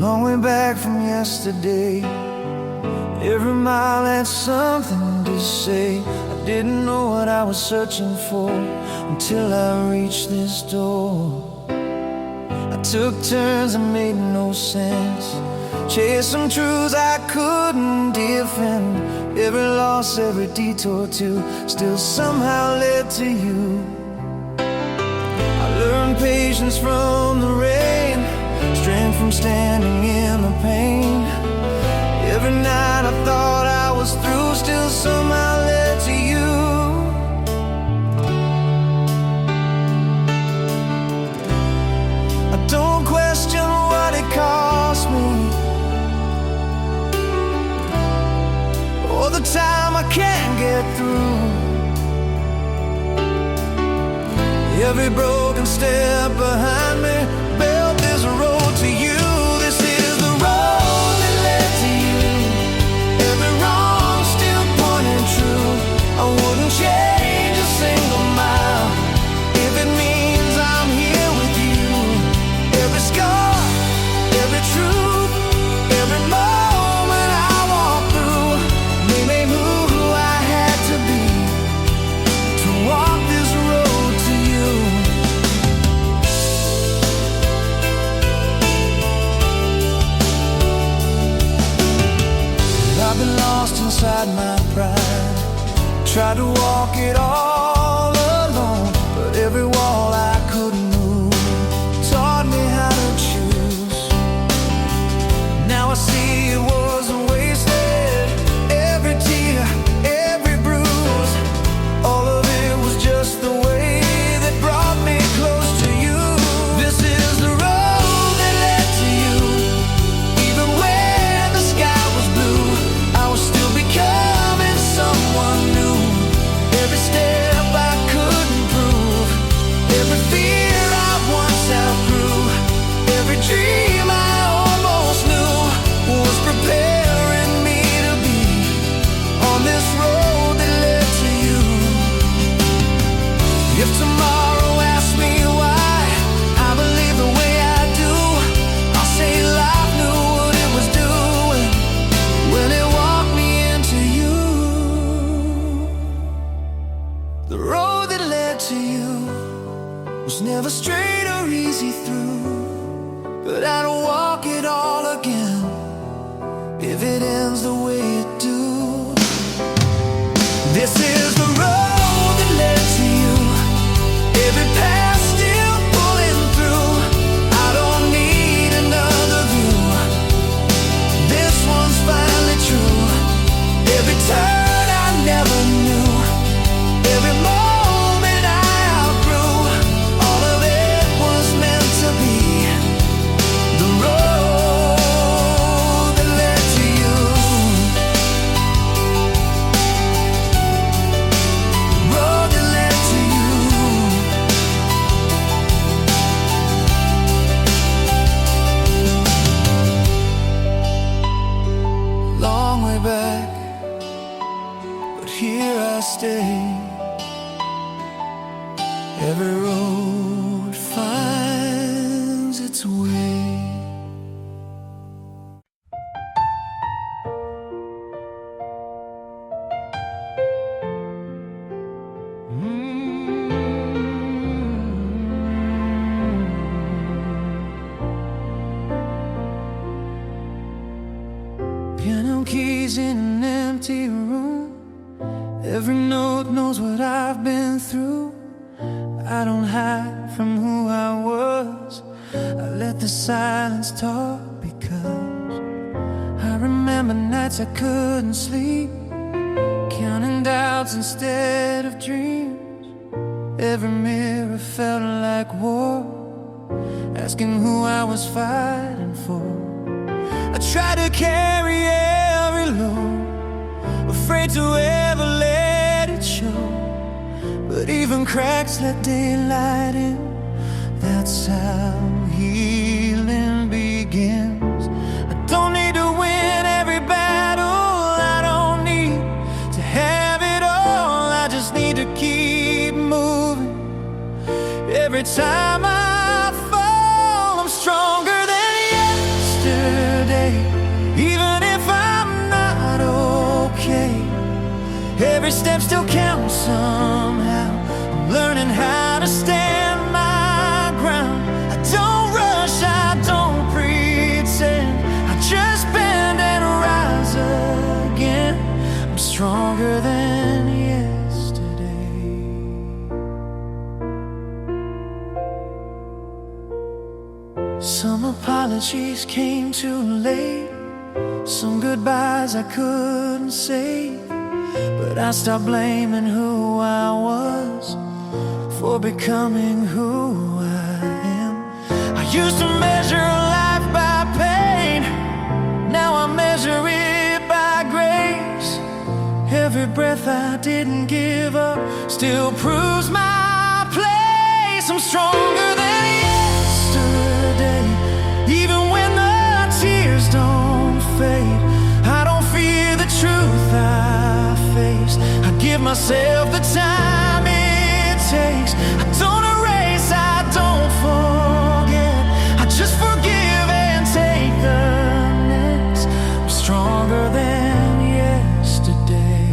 long way back from yesterday. Every mile had something to say. I didn't know what I was searching for until I reached this door. I took turns that made no sense, chased some truths I couldn't defend. Every loss, every detour too, still somehow led to you. I learned patience from the rain, strength from standing in the pain. Every night I thought I was through, still somehow led to you. I don't question what it cost me, or the time I can't get through. Every broken step behind me built this road to you. This is the road that led to you. Every wrong still pointing true. I wouldn't change a single mile if it means I'm here with you. Every scar, every truth, every moment I walk through made me who I had to be to walk this road to you. I've been lost inside my pride, tried to walk it all alone, but every wall I couldn't move taught me how to choose. Now I see it wasn't wasted. Every tear, every bruise, all of it was just the way that brought me close to you. This is the road that led to you. Even when the sky was blue, I was still becoming someone new. Every step I couldn't prove, every fear I once outgrew, every dream I almost knew was preparing me to be on this road that led to you. If tomorrow asks me why I believe the way I do, I'll say life knew what it was doing when it walked me into you. The road that led to you was never straight or easy through, but I'd walk it all again if it ends the way it do. This is the road that led to you. Every path still pulling through. I don't need another view. This one's finally true. Every turn I never knew, every moment I outgrew, all of it was meant to be the road that led to you. Road that led to you. Long way back, but here I stay. Every road finds its way. Piano keys in an empty room. Every note knows what I've been through. I don't hide from who I was. I let the silence talk because I remember nights I couldn't sleep, counting doubts instead of dreams. Every mirror felt like war, asking who I was fighting for. I tried to carry every load, afraid to ever let it show. But even cracks let daylight in. That's how healing begins. I don't need to win every battle, I don't need to have it all. I just need to keep moving. Every time I fall, I'm stronger than yesterday. yesterday. Even if I'm not okay, every step still counts somehow. I'm learning how to stand my ground. I don't rush, I don't pretend. I just bend and rise again. I'm stronger than yesterday. Some apologies came too late, some goodbyes I couldn't say. But I stopped blaming who I was for becoming who I am. I used to measure life by pain, now I measure it by grace. Every breath I didn't give up still proves my place. I'm stronger than yesterday, even when the tears don't fade. I don't fear the truth I face. I give myself the time it takes. I don't erase, I don't forget. I just forgive and take the next. I'm stronger than yesterday.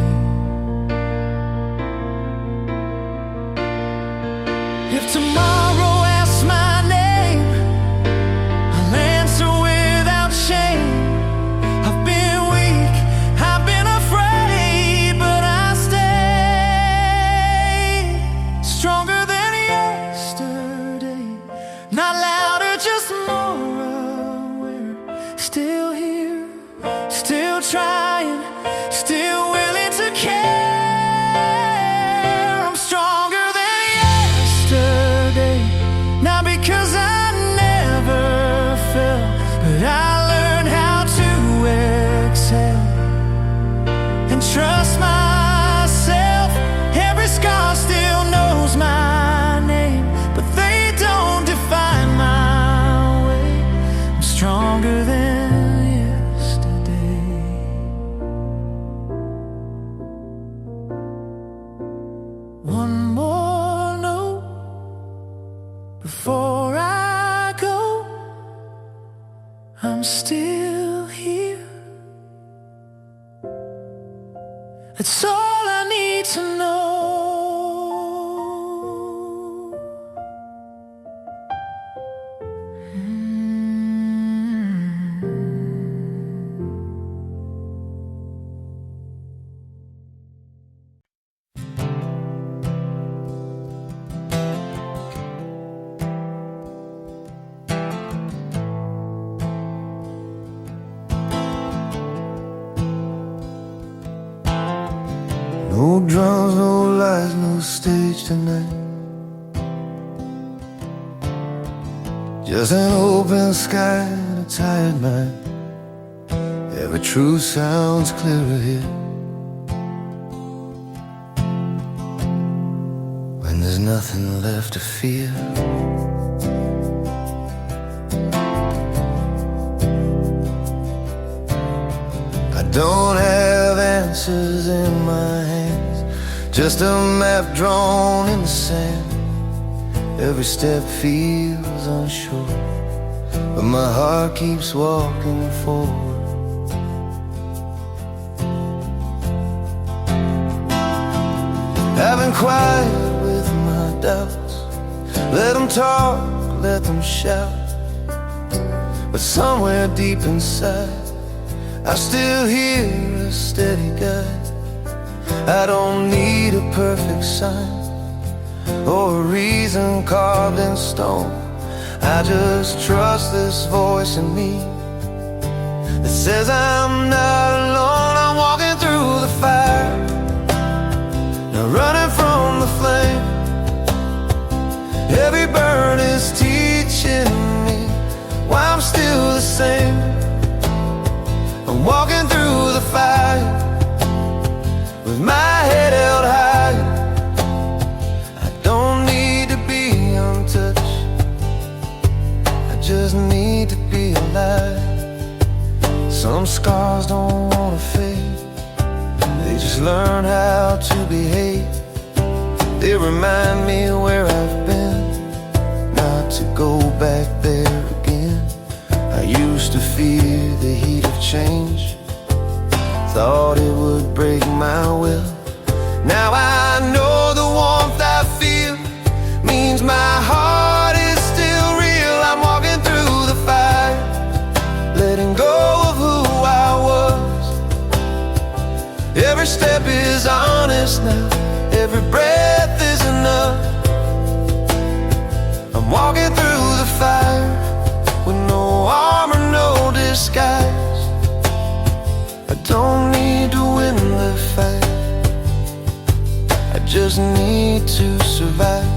If tomorrow asks my name, I'll answer without shame. I've been weak, I've been afraid, but I stay stronger than yesterday. Not louder, just more aware. Still here, still trying, still willing to care. I'm stronger than yesterday, not because I never fell, but I learned how to exhale and trust myself. Every scar still knows my name, but they don't define my way. I'm stronger than yesterday. One more note before I go. I'm still here. That's all I need to know. No drums, no lights, no stage tonight. Just an open sky and a tired mind. Every truth sounds clearer here when there's nothing left to fear. I don't have answers in my hands, just a map drawn in the sand. Every step feels unsure, but my heart keeps walking forward. I've been quiet with my doubts, let them talk, let them shout. But somewhere deep inside, I still hear a steady guide. I don't need a perfect sign or a reason carved in stone. I just trust this voice in me that says I'm not alone. I'm walking through the fire, not running from the flame. Every burn is teaching me why I'm still the same. I'm walking through the fire with my head held high. I don't need to be untouched, I just need to be alive. Some scars don't wanna fade, they just learn how to behave. They remind me where I've been, not to go back there again. I used used to fear the heat of change, thought it would break my will. Now I know the warmth I feel means my heart is still real. I'm walking through the fire, letting go of who I was. Every step is honest now, every breath is enough. I'm walking through the fire with no armor, no disguise. I don't need to win the fight, I just need to survive.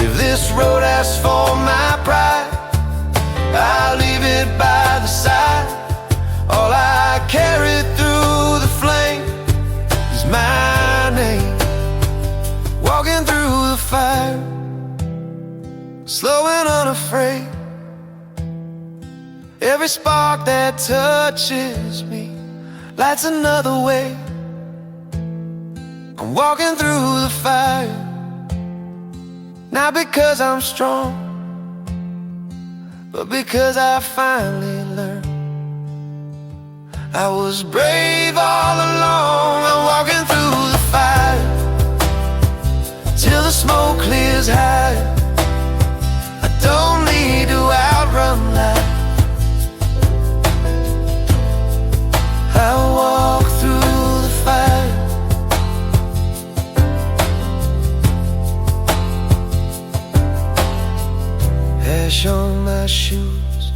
If this road asks for my pride, I'll leave it by the side. All I carry through the flame is my name. Walking through the fire, slow and unafraid. Every spark that touches me lights another way. I'm walking through the fire, not because I'm strong, but because I finally learned I was brave all along. I'm walking through the fire till the smoke clears high. I don't need to outrun life, I walk through the fire. Ash on my shoes,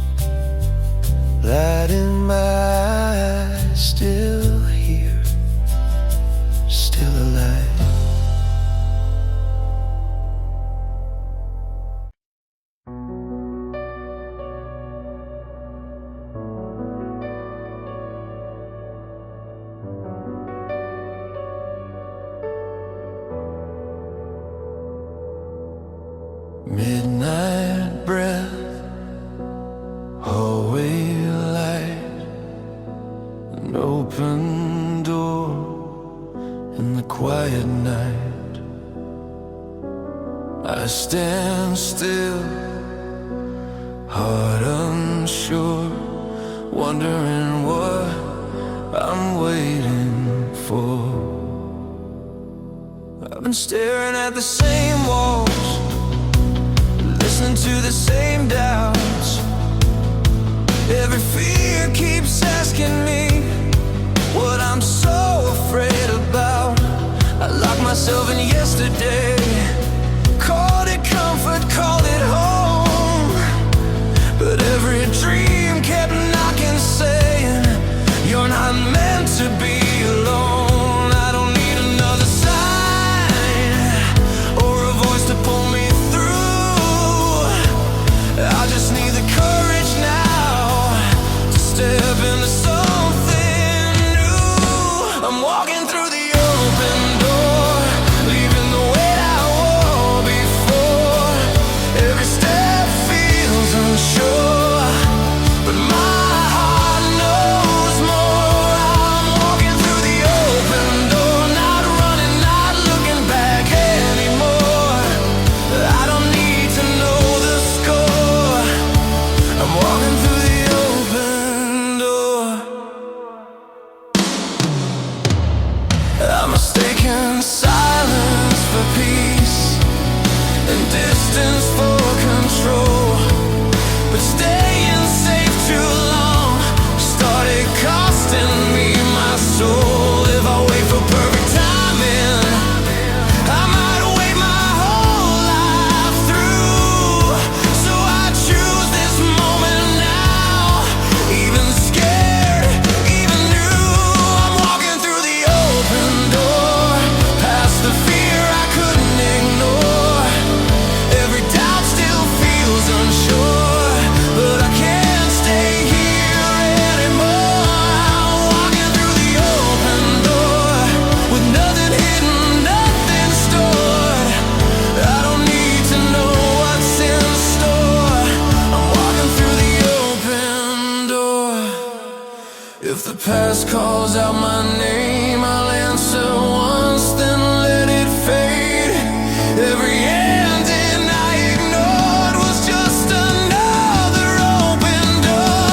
light in my eyes, still here, still alive. Midnight breath, hallway light, an open door in the quiet night. I stand still, heart unsure, wondering what I'm waiting for. I've been staring at the same walls, listening to the same doubts. Every fear keeps asking me what I'm so afraid about. I locked myself in yesterday, called it comfort, called it home. But every dream kept knocking, saying you're not meant to be alone. I don't need another sign or a voice to pull me through. I just need the courage now to step into something new. I'm walking through the open door, leaving the weight I wore before. Every step feels unsure, but my heart knows more. I'm walking through the open door, not running, not looking back anymore. I don't need to know the score, I'm walking through the open door. I'm mistaken silence for peace and distance for control, but staying safe too long started costing me my soul. If I wait for perfect timing, I might wait my whole life through. So I choose this moment now, even scared, even new. I'm walking through the open door, past the fear I couldn't ignore. Every doubt still feels unsure, but I can't stay here anymore. I'm walking through the open door, with nothing hidden, nothing stored. I don't need to know what's in store, I'm walking through the open door. If the past calls out my name, I'll answer once, then let it fade. Every ending I ignored was just another open door.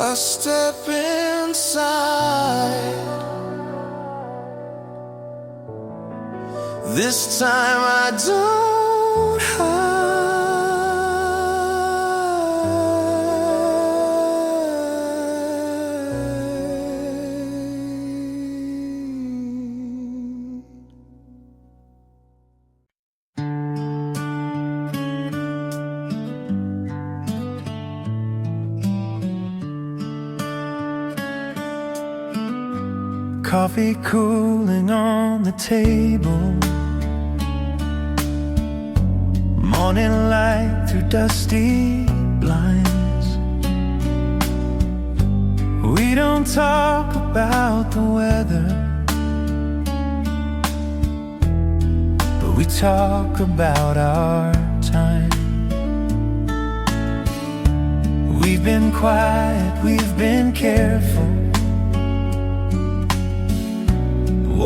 I step inside. This time I don't hide. Coffee cooling on the table, morning light through dusty blinds. We don't talk about the weather, but we talk about our time. We've been quiet, we've been careful,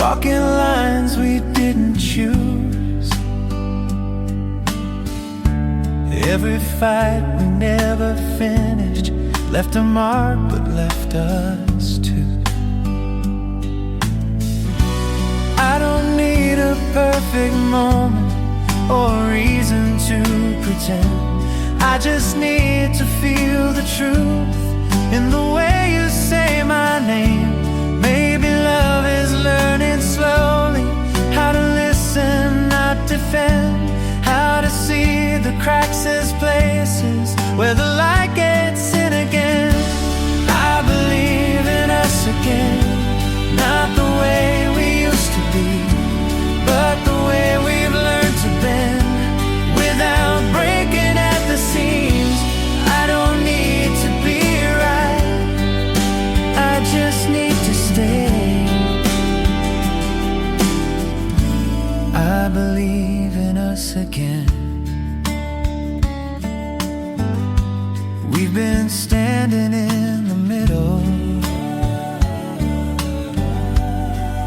walking lines we didn't choose. Every fight we never finished left a mark but left us too. I don't need a perfect moment or reason to pretend. I just need to feel the truth in the way you say my name. Maybe love is learning slowly how to listen, not defend, how to see the cracks as places where the light gets in again. I believe in us again, not the way we used to be, but the way we've learned to bend without breaking at the seams. I don't need to be right, I just need to stay. I believe in us again. We've been standing in the middle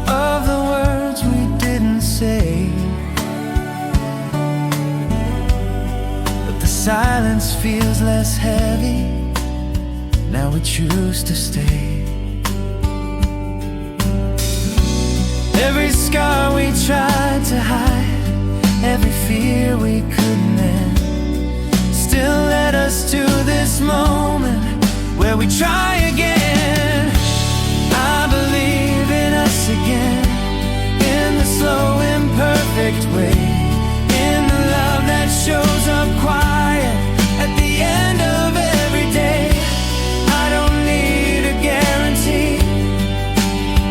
of the words we didn't say, but the silence feels less heavy. Now we choose to stay. Every scar we tried to hide, every fear we couldn't end, still led us to this moment where we try again. I believe in us again, in the slow, imperfect way, in the love that shows up quiet at the end of every day. I don't need a guarantee,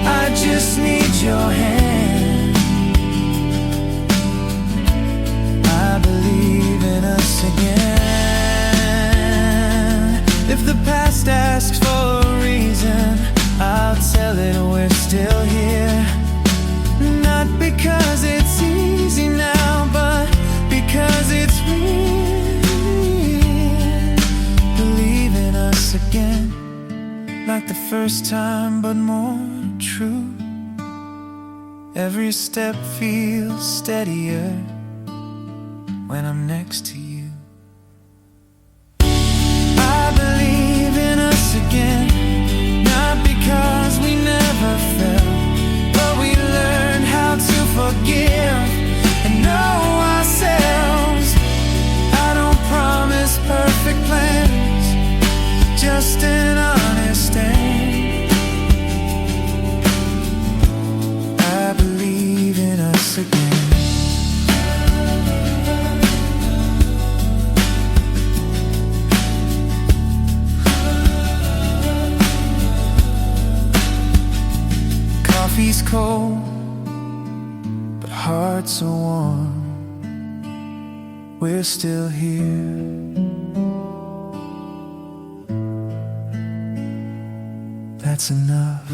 I just need your hand. I believe in us again. If the past asks for a reason, I'll tell it we're still here. Not because it's easy now, but because it's real. Believe in us again, like the first time, but more true. Every step feels steadier when I'm next to you. I believe in us again, not because we never fell, but we learned how to forgive and know ourselves. I don't promise perfect plans, just an honest end. I believe in us again. Coffee's cold, but hearts are warm. We're still here. That's enough.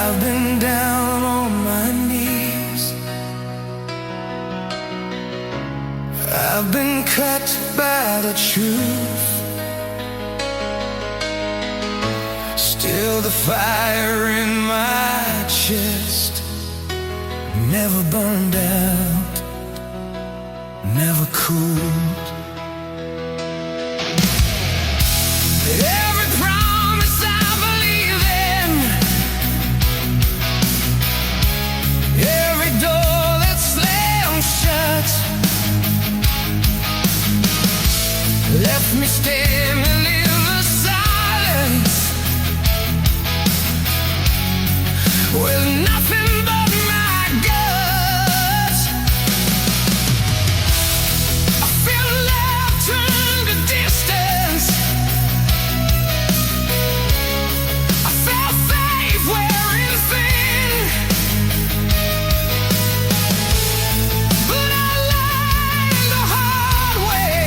I've been down on my knees, I've been cut by the truth. the fire in my chest never burned out, never cooled. Every promise I believe in, every door that slammed shut, left me standing in the silence with nothing but my guts. I feel love turn to distance. I felt faith wearing thin, but I learned the hard way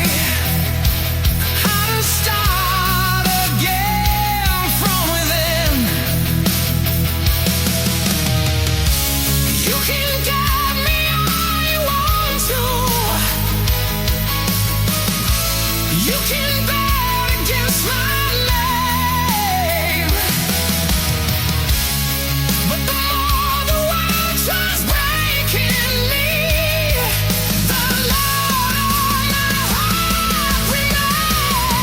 how to start again from within. You can guide me all you want to. You can bet against my name, but the more the world tries breaking me, the louder my heart remains.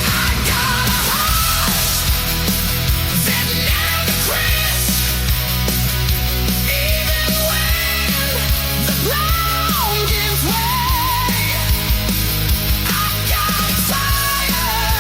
I got a heart that never quits, even when the ground gives way. I got fire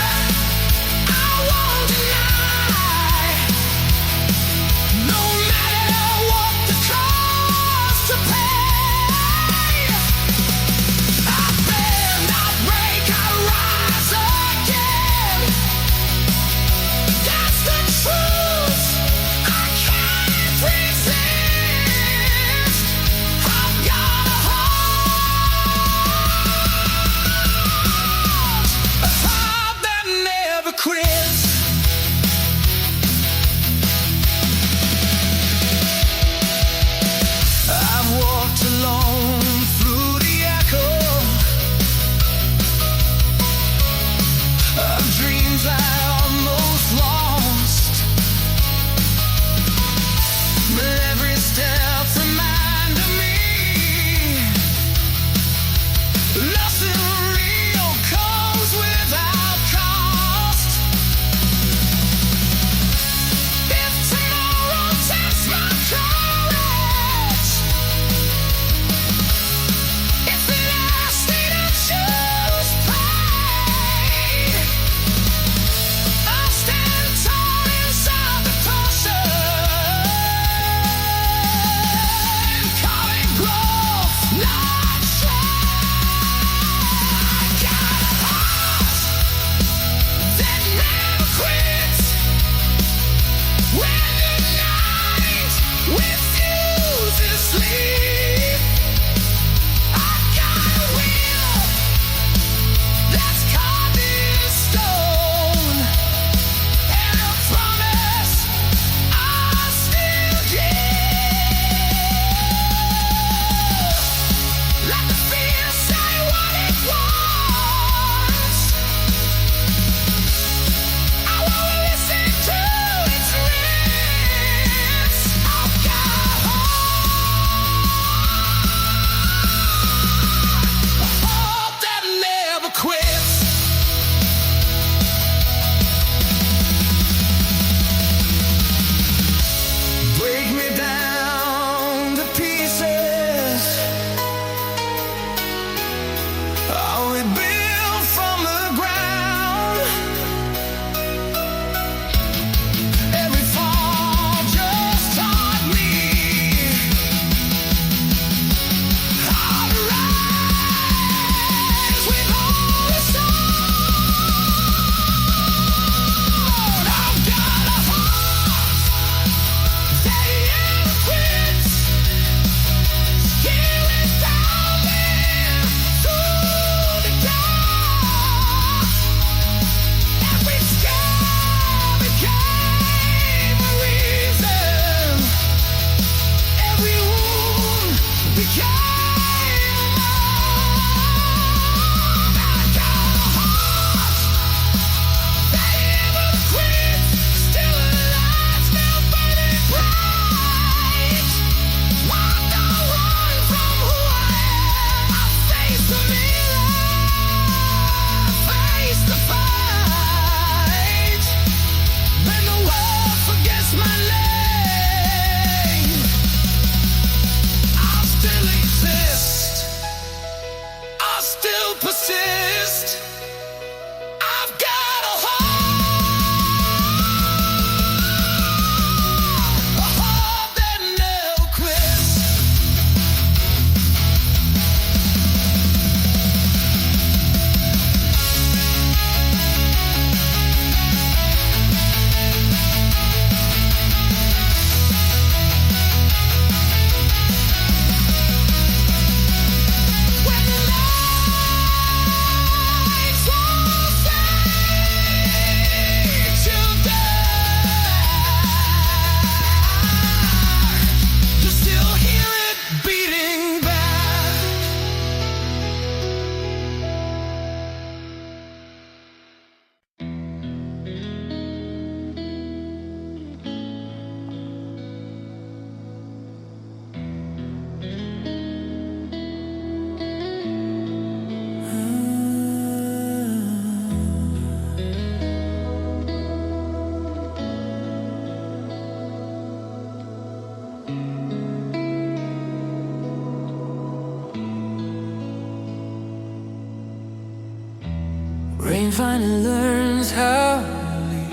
Rain finally learns how to leave.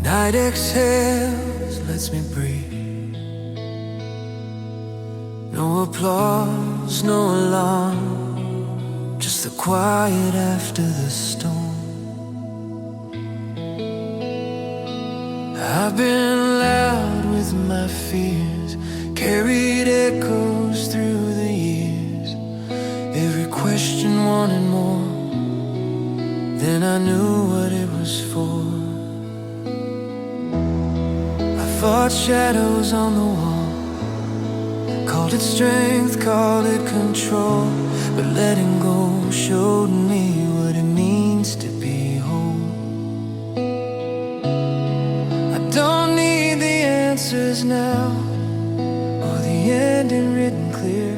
Night exhales, lets me breathe. No applause, no alarm, just the quiet after the storm. I've been loud with my fears, carried echoes through the years. Every question wanted more, then I knew what it was for. I fought shadows on the wall, called it strength, called it control, but letting go showed me what it means to be whole. I don't need the answers now, or the ending written clear.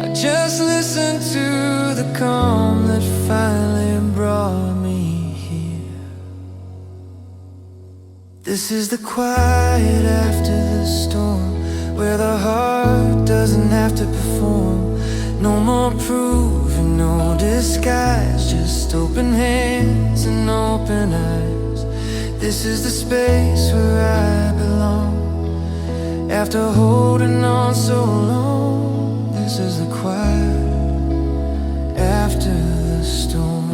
I just listen to the calm that finally brought me here. This is the quiet after the storm, where the heart doesn't have to perform. No more proving, no disguise, just open hands and open eyes. This is the space where I belong. After holding on so long, this is the quiet after the storm.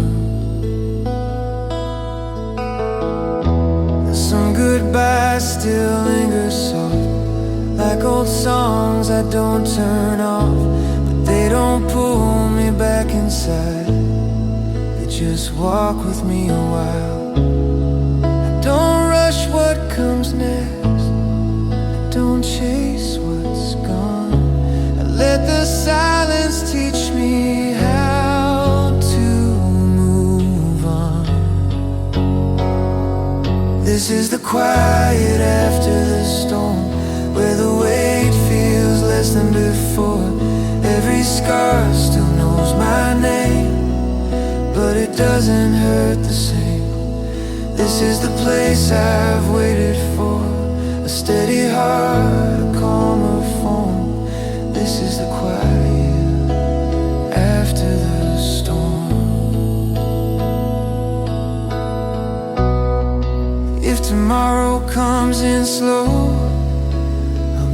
Some goodbyes still linger soft, like old songs I don't turn off, but they don't pull me back inside. They just walk with me a while. I don't rush what comes next, I don't chase what's gone. I let the silence teach me how to move on. This is the quiet after the storm, where the weight feels less than before. Every scar still knows my name, but it doesn't hurt the same. This is the place I've waited for, a steady heart, a calmer form. This is the quiet after the storm. If tomorrow comes in slow,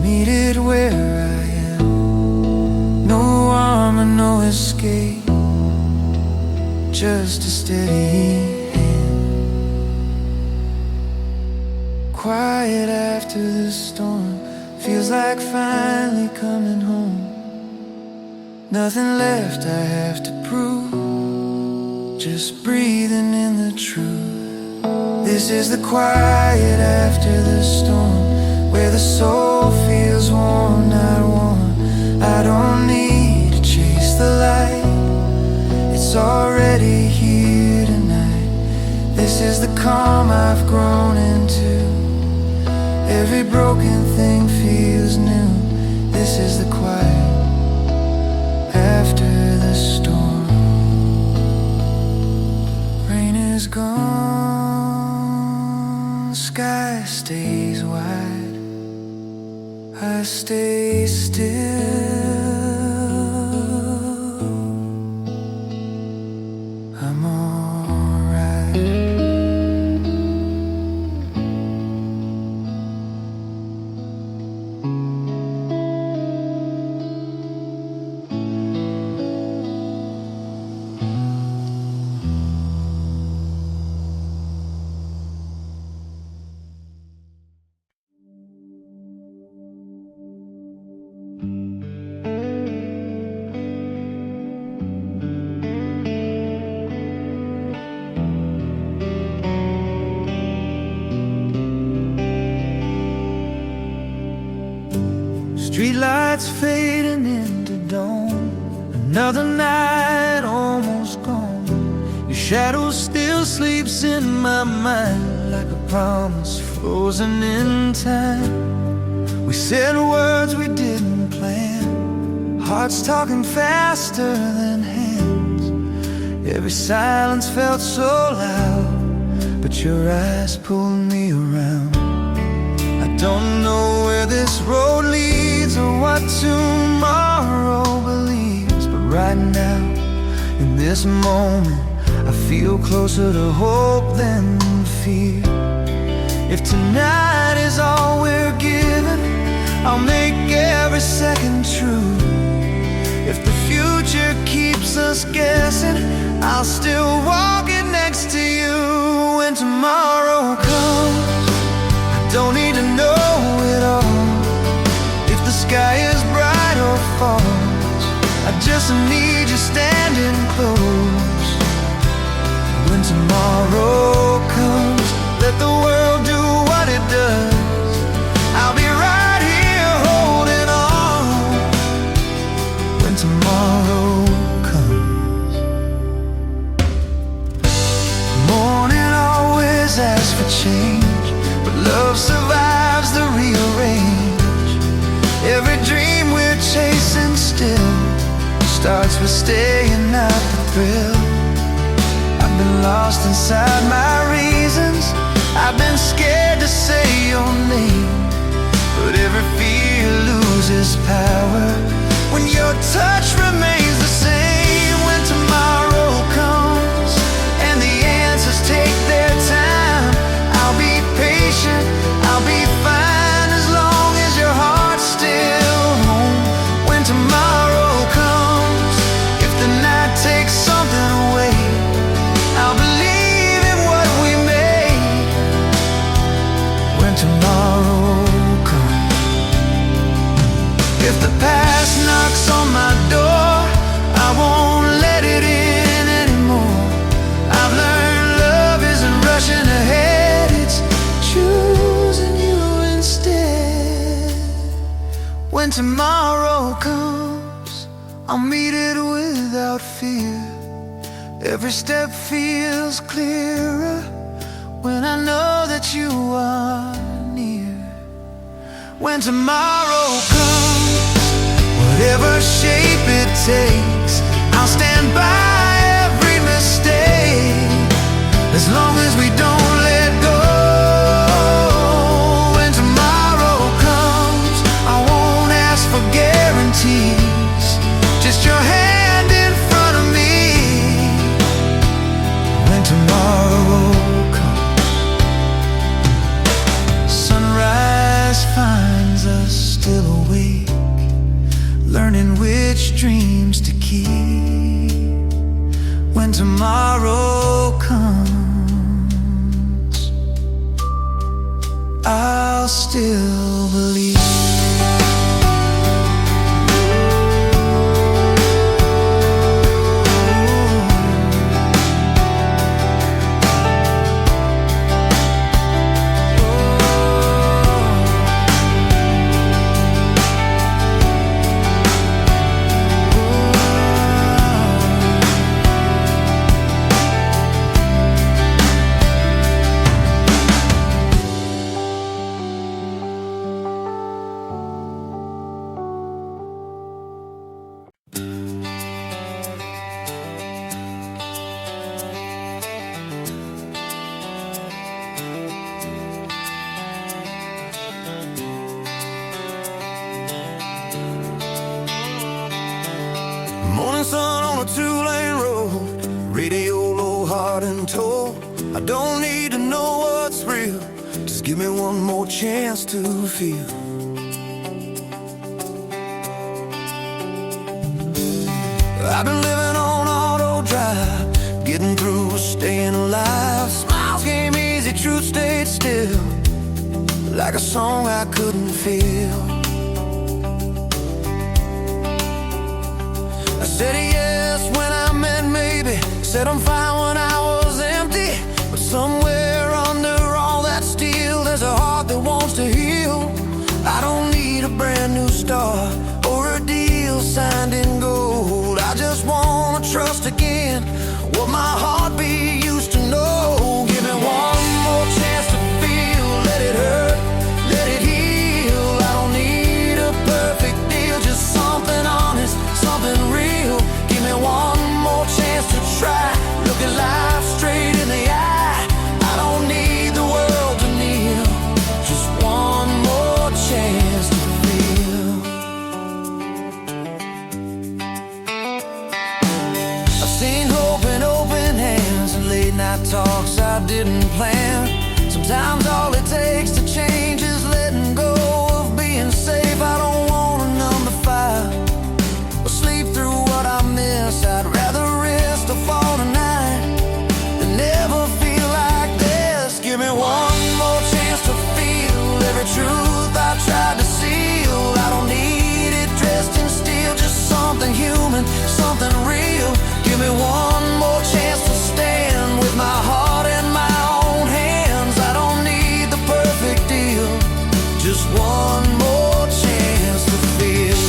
meet it where I am. No armor, no escape, just a steady hand. Quiet after the storm, feels like finally coming home. Nothing left I have to prove, just breathing in the truth. This is the quiet after the storm, where the soul feels warm, not worn. I don't need to chase the light, it's already here tonight. This is the calm I've grown into, every broken thing feels new. This is the quiet after the storm. Rain is gone, sky stays wide, I stay still. I'm alright. Streetlights fading into dawn, another night almost gone. Your shadow still sleeps in my mind, like a promise frozen in time. We said words we didn't plan, hearts talking faster than hands. Every silence felt so loud, but your eyes pulled me around. I don't know where this road leads or what tomorrow believes, but right now. In this moment, I feel closer to hope than fear. If tonight is all we're given, I'll make every second true. If the future keeps us guessing, I'll still walk it next to you. When tomorrow comes, I don't need to know it all. If the sky is bright or falls, I just need you standing close. When tomorrow comes, let the world do what it does. I'll be right here holding on. When tomorrow comes. Morning always asks for change, but love survives the rearrange. Every dream we're chasing still starts with staying out the thrill. I've been lost inside my reasons, I've been scared to say your name, but every fear loses power when your touch remains the same. When tomorrow comes and the answers take their time, I'll be patient, I'll be fine, as long as your heart's still home. When tomorrow comes, if the night takes something away, I'll believe in what we made. When tomorrow comes. If the past knocks on my door, I won't let it in anymore. I've learned love isn't rushing ahead, it's choosing you instead. When tomorrow comes, I'll meet it without fear. Every step feels clearer when I know that you are near. When tomorrow comes, whatever shape it takes, I'll stand by every mistake, as long as we don't let go. When tomorrow comes, I won't ask for guarantees, just your hand in front of me. When tomorrow comes, sunrise finds us still awake, learning which dreams to keep. When tomorrow comes, I'll still believe. Morning sun on a two-lane road, radio low, heart and told. I don't need to know what's real, just give me one more chance to feel. I've been living on auto drive, getting through, staying alive. Smiles came easy, truth stayed still, like a song I couldn't feel. I said yes when I meant maybe, said I'm fine when I was empty, but somewhere under all that steel, there's a heart that wants to heal. I don't need a brand new start or a deal signed in gold. I just wanna trust again what my heartbeat used to know. Give me one more chance to feel, let it hurt, let it heal. I don't need a perfect deal, just something honest, something real. Give me one more chance to try, look alive. didn't plan. Sometimes all it takes to change is letting go of being safe. I don't wanna numb the fire or sleep through what I miss. I'd rather rest or fall tonight than never feel like this. Give me one more chance to feel every truth I tried to seal. I don't need it dressed in steel, just something human, something real. Give me one more chance to stand with my heart in my own hands. I don't need the perfect deal, just one more chance to feel.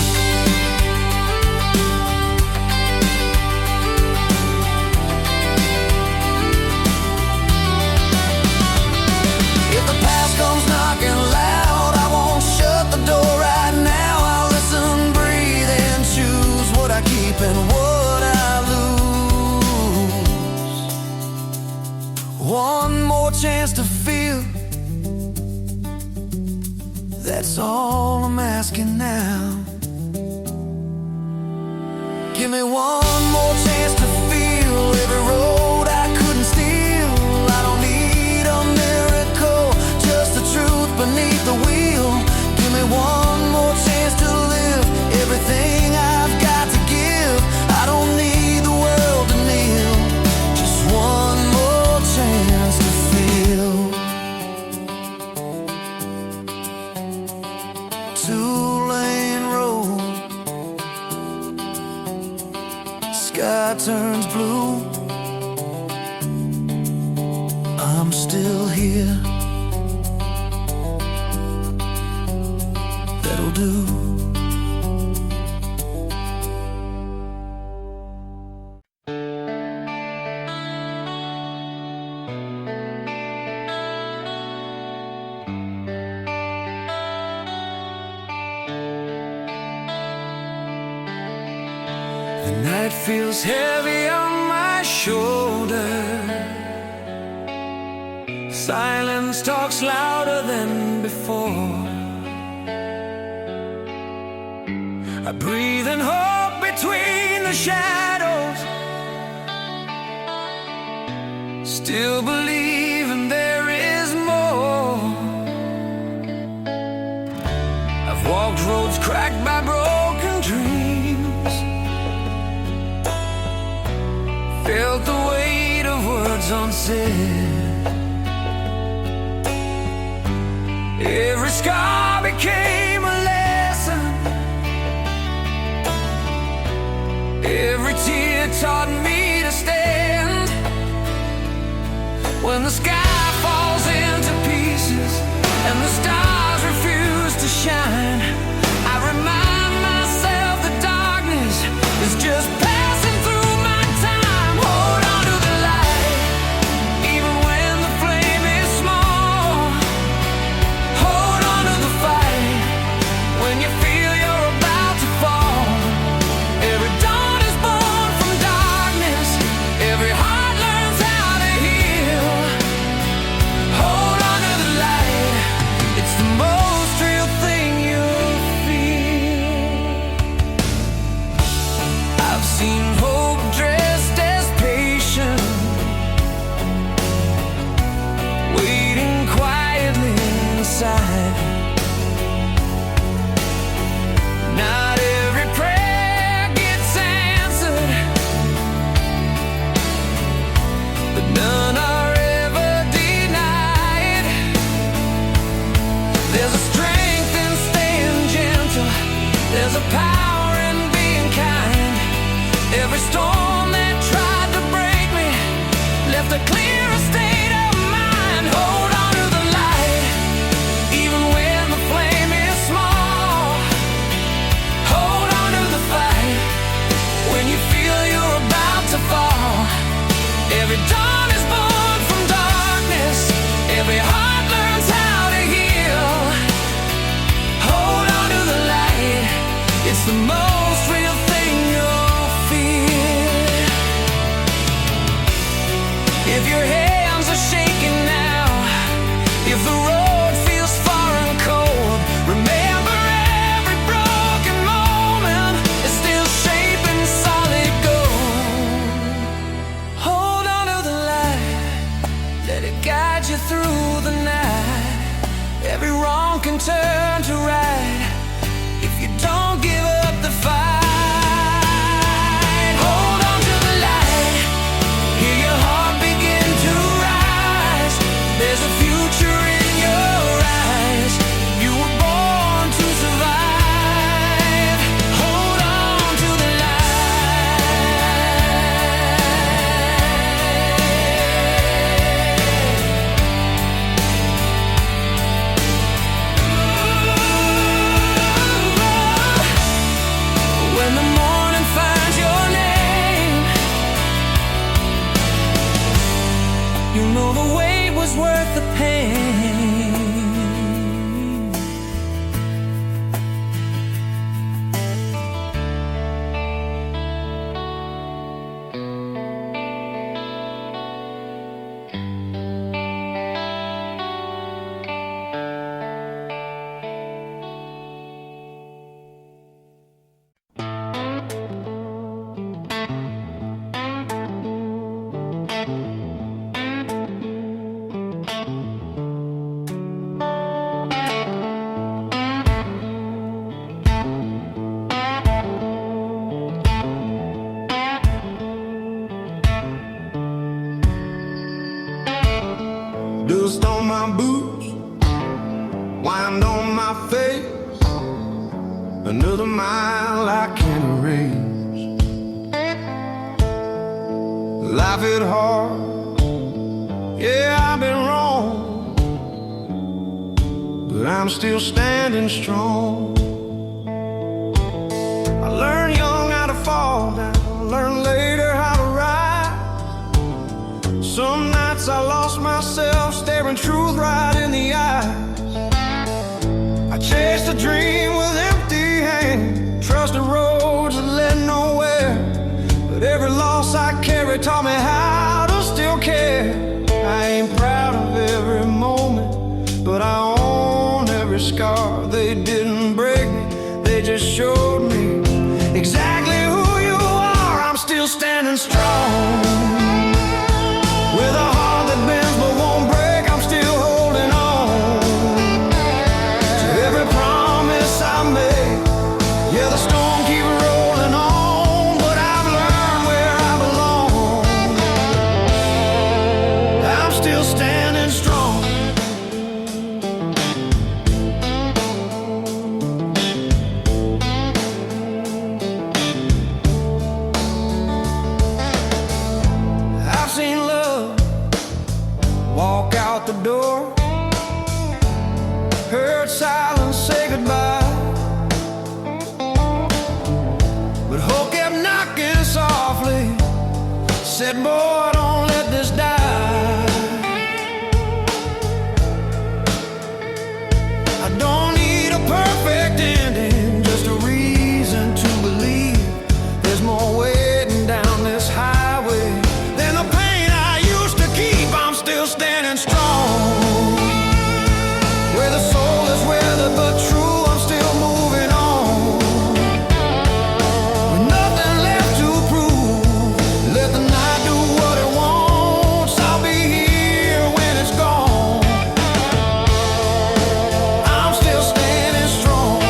If the past comes knocking loud, I won't shut the door right now. I'll listen, breathe, and choose what I keep and what I lose. One more chance to feel, that's all I'm asking now. Give me one more chance to feel every road I couldn't steal. I don't need a miracle, just the truth beneath the wheel. Give me one more chance to live everything I've got to give. I don't need the world to kneel, just one more chance to feel. Two-lane road, sky turns blue. I'm still here, that'll do. The night feels heavy on my shoulder. Silence talks louder than before. I breathe and hope between the shadows, still believing there is more. I've walked roads cracked by broken dreams, felt the weight of words unsaid. Every scar became a lesson, every tear taught me to stand. When the sky falls into pieces and the stars refuse to shine, I remind myself that darkness is just passing through my time. Hold on to the light, even when the flame is small. Hold on to the fight when you feel you're about to fall. Every dawn is born from darkness, every heart learns how to heal. Hold on to the light, it's the most real thing you'll feel. I've seen hope dressed as patience, waiting quietly inside. Not every prayer gets answered, but none are ever denied. There's a strength in staying gentle, there's a power in being kind. Every another mile I can't erase. Life hit hard, yeah, I've been wrong, but I'm still standing strong. I learned young how to fall down, learned later how to ride. Some nights I lost myself, staring truth right in the eyes. I chased a dream with empty hands, trusted roads that led nowhere. But every loss I carry taught me how to still care. I ain't proud of every moment, but I own every scar. They didn't break me, they just showed me exactly who you are. I'm still standing strong, with a heart that bends but won't break. I'm still holding on to every promise I made. Yeah, the storm keeps rolling on, but I've learned where I belong. I'm still standing strong. I've seen love walk out the door, heard silence say goodbye, but hope kept knocking softly, said, boy, don't let this die. I don't need a perfect ending, just a reason to believe there's more waiting down this highway than the pain I used to keep. I'm still standing strong, where the soul is weathered but true. I'm still moving on, with nothing left to prove. Let the night do what it wants, I'll be here when it's gone. I'm still standing strong.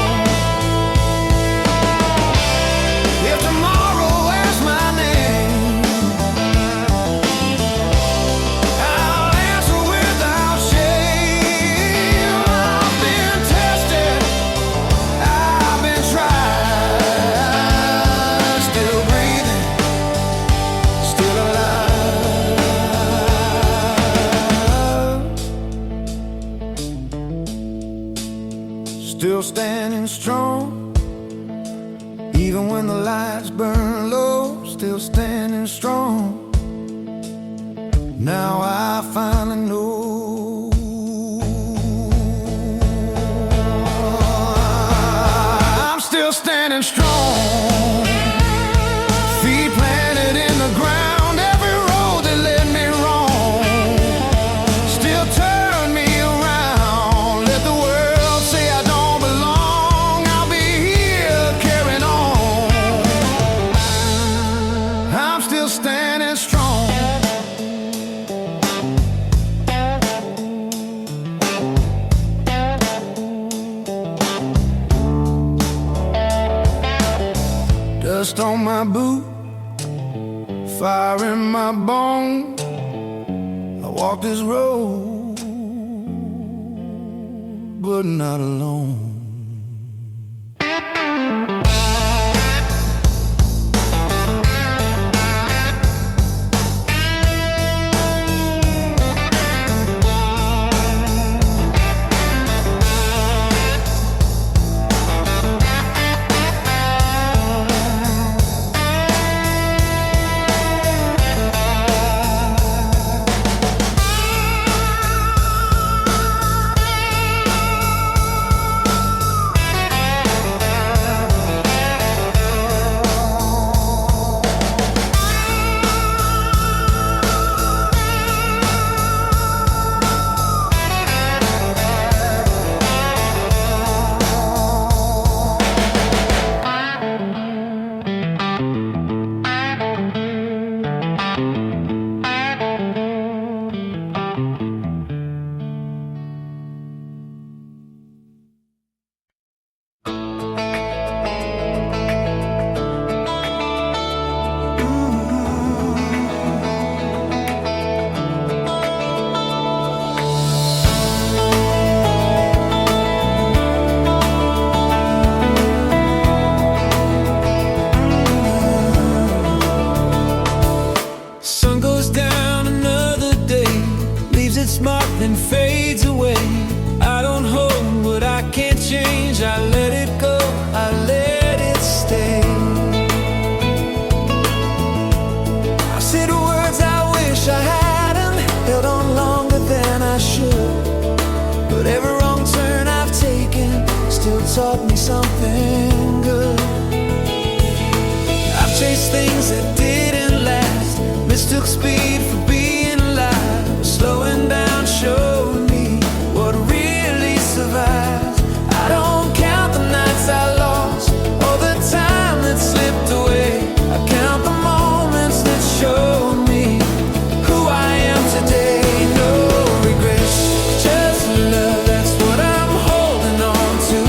If tomorrow asks my name, I'll answer without shame. I've been tested, I've been tried, still breathing, still alive. Still standing strong, even when the lights burn low. Still standing strong. Now I finally know I'm still standing strong. Feet planted in the ground, every road that led me wrong still turned me around. Let the world say I don't belong, I'll be here carrying on. I'm still standing strong. Dust on my boot, fire in my bones. I walk this road, but not alone. taught me something good. I've chased things that didn't last, mistook speed for being alive. Slowing down showed me what really survives. I don't count the nights I lost or the time that slipped away. I count the moments that showed me who I am today. No regrets, just love, that's what I'm holding on to.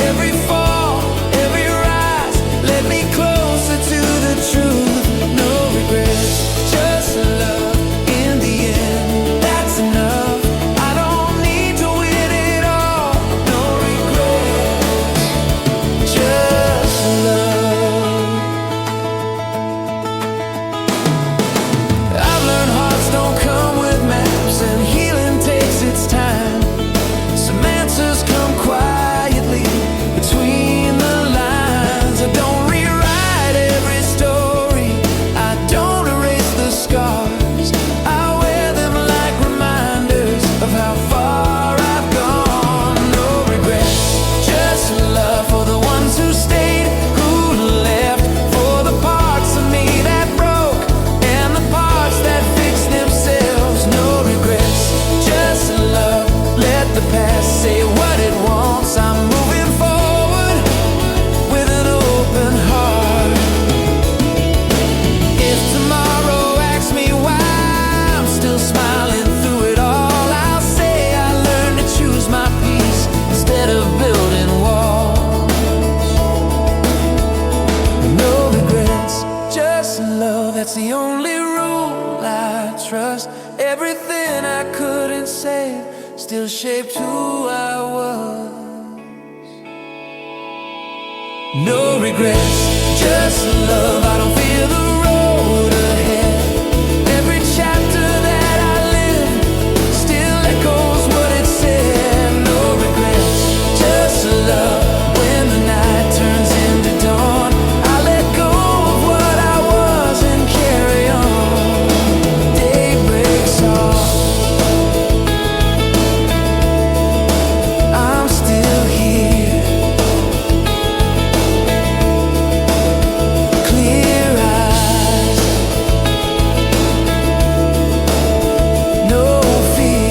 Every fall, every rise led me closer to the truth. No regrets, just love. In the end, that's enough. I don't need to win it all. No regrets, just love. I've learned hearts don't come with maps, and healing takes its time. Some answers come quietly between the lines. I don't rewrite every story, I don't erase the scars. I wear them like reminders of how far I've gone. No regrets, just love for the ones who stayed, who left, for the parts of me that broke and the parts that fixed themselves. No regrets, just love. Let the past say what it wants. I'm moving forward with an open heart. If tomorrow asks me why I'm still smiling through it all, I'll say I learned to choose my peace instead of building walls. No regrets, just love, that's the only rule I trust. Everything I couldn't save still shaped who I was. No regrets, just love. I don't fear the road ahead. Every chapter that I live still echoes what it said. No regrets, just love. When the night turns into dawn, I let go of what I was and carry on. Day breaks off, I'm still here. Clear eyes, no fear.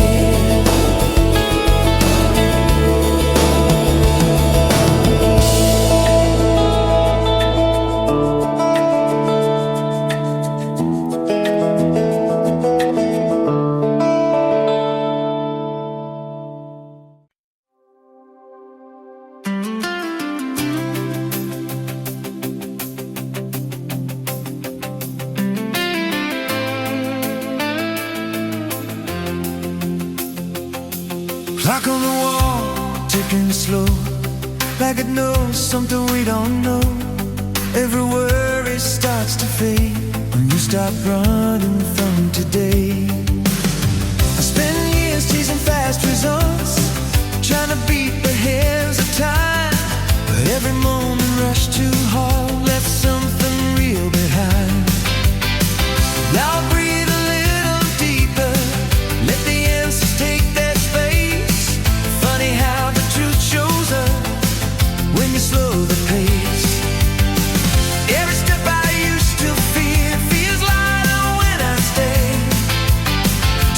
Clock on the wall, ticking slow, like it knows something we don't know. Every worry starts to fade when you stop running from today. I spent years chasing fast results, trying to beat the hands of time. But every moment rushed too hard, left something real behind. Now I breathe a little deeper, let the answers take their space. Funny how the truth shows up when you slow the pace. Every step I used to fear feels lighter when I stay.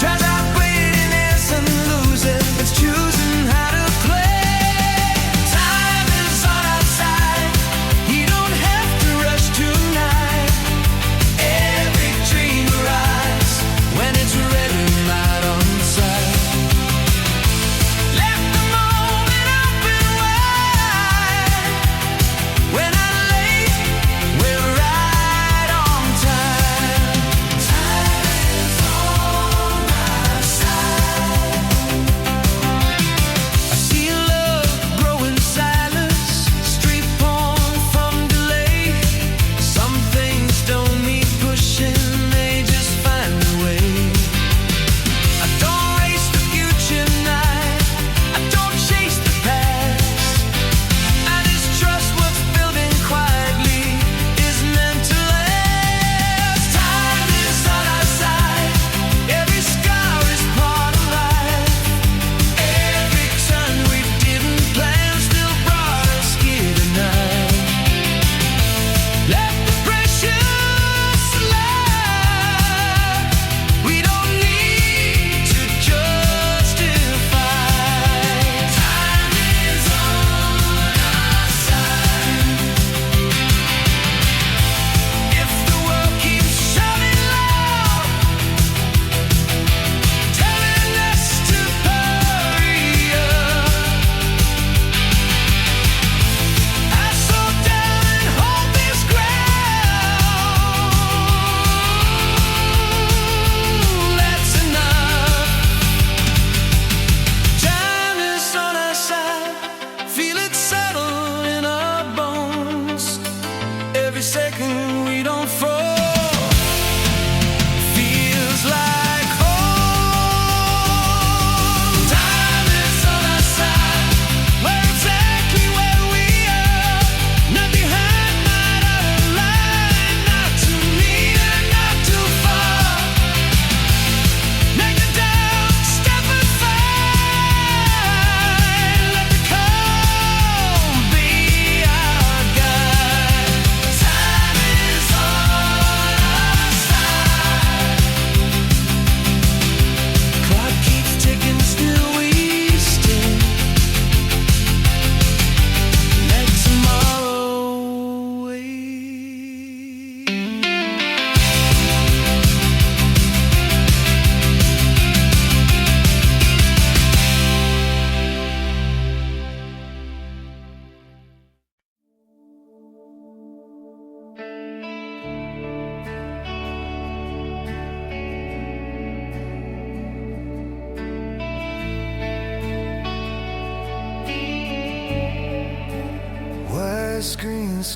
Tries outweigh innocence and losing, it's choosing how to play. Time is on our side, you don't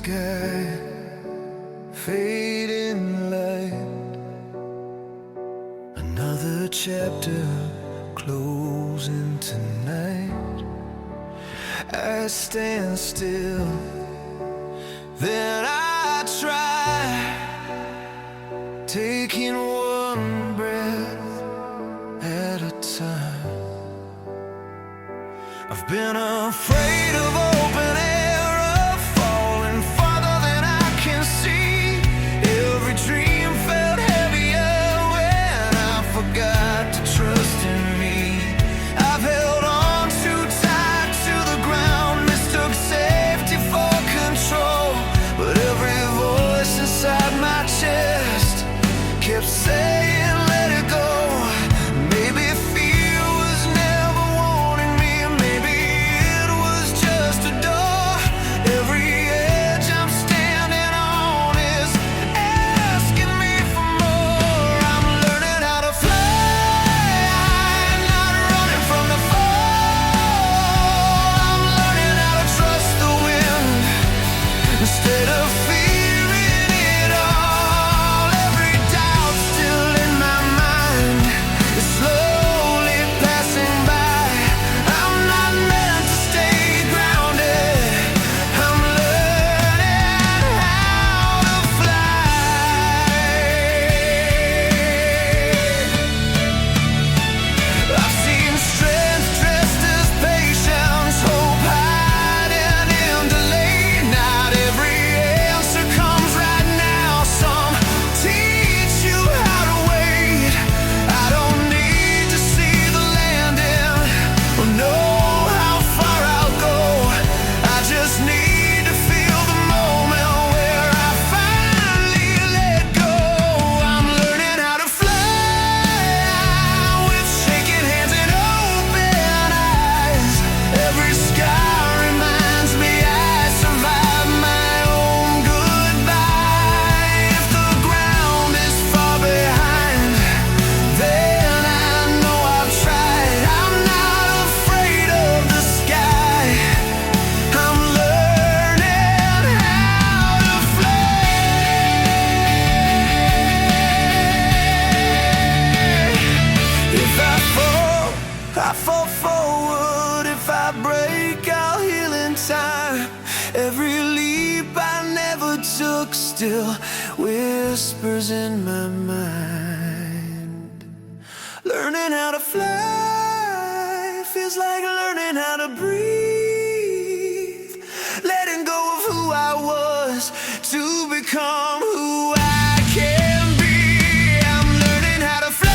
sky, fading light. Another chapter closing tonight. I stand still, then I try, taking one breath at a time. I've been afraid of open air, of falling farther than I can see. Every dream felt heavier when I forgot to trust in me. I've held on too tight to the ground, mistook safety for control. But every voice inside my chest kept saying, let it go. Maybe fear was never wanting me. Maybe it was just a door. Every edge I'm standing on is asking me for more. I'm learning how to fly, not running from the fall. I'm learning how to trust the wind instead of fearing it all. Every doubt still in my mind is slowly passing by. I'm not meant to stay grounded. I'm learning how to fly. I've seen strength dressed as patience, hope hiding in delay. Not every answer comes right now. Some teach you how to wait. I don't need to see the landing or know how far I'll go. I just need to feel the moment where I finally let go. I'm learning how to fly with shaking hands and open eyes. Every sky reminds me I survived my own goodbye. If the ground is far behind, then I know I've tried. I'm not afraid of the sky. I'm learning how to fly. If I fall forward. If I break, I'll heal in time. Every leap I never took still whispers in my mind. Learning how to fly feels like learning how to breathe. Letting go of who I was to become who I can be. I'm learning how to fly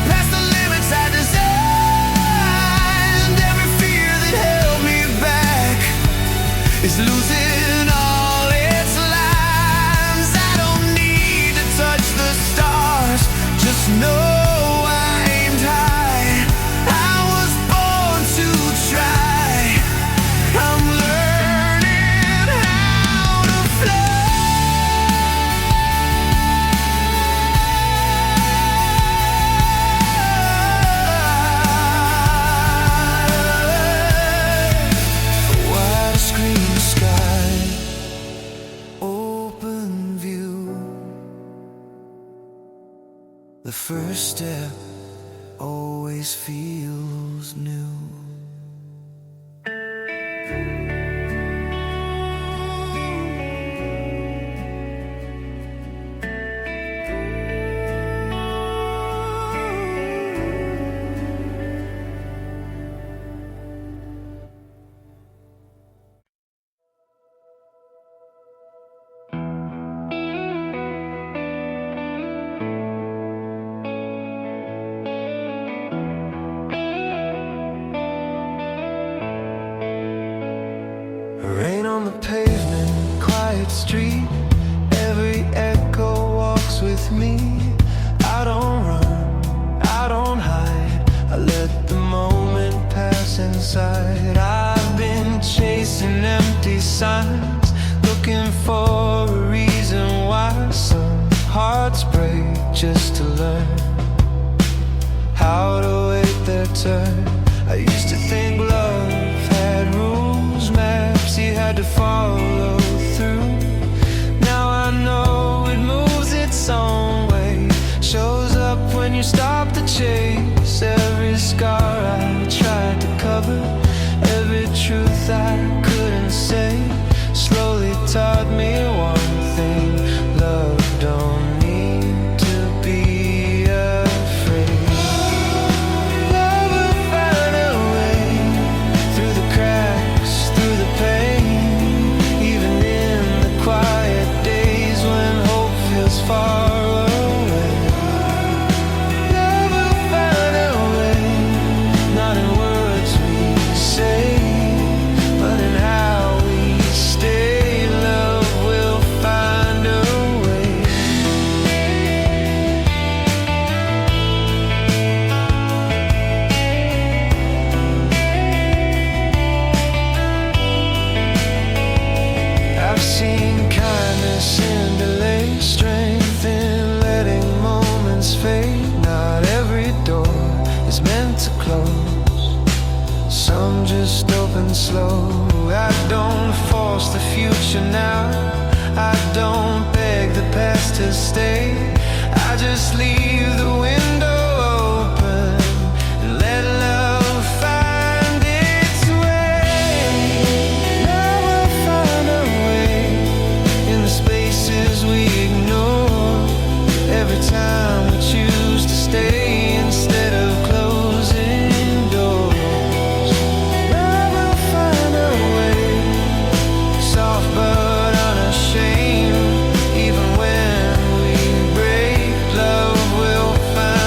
past the limits I designed. Every fear that held me back is losing all its lines. I don't need to touch the stars, just know I aimed high. I was born to try. I'm learning how to fly. Wide screen sky, open view. The first step always feels new. Rain on the pavement, quiet street. Every echo walks with me. I don't run, I don't hide. I let the moment pass inside. I've been chasing empty signs, looking for a reason why some hearts break just to learn how to wait their turn. I used to think love had rules, maps you had had to follow through. Now I know it moves its own way, shows up when you stop to chase. Every scar I tried to cover, every truth I couldn't say, slowly taught me one thing: love don't need to be afraid. Love will find a way through the cracks, through the pain, even in the quiet days when hope feels far away. Love will find a way, not in words we say, but in how we stay. Love will find a way. I've seen kindness in delay, strength in letting moments fade. Not every door is meant to close, some just open slow. I don't force the future now, I don't beg the past to stay. I just leave the window open and let love find its way. Love will find a way in the spaces we ignore, every time we choose to stay instead of closing doors. Love will find a way, soft but unashamed, even when we break. Love will find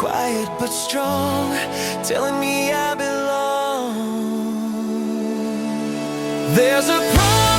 quiet but strong, telling me I belong. There's a promise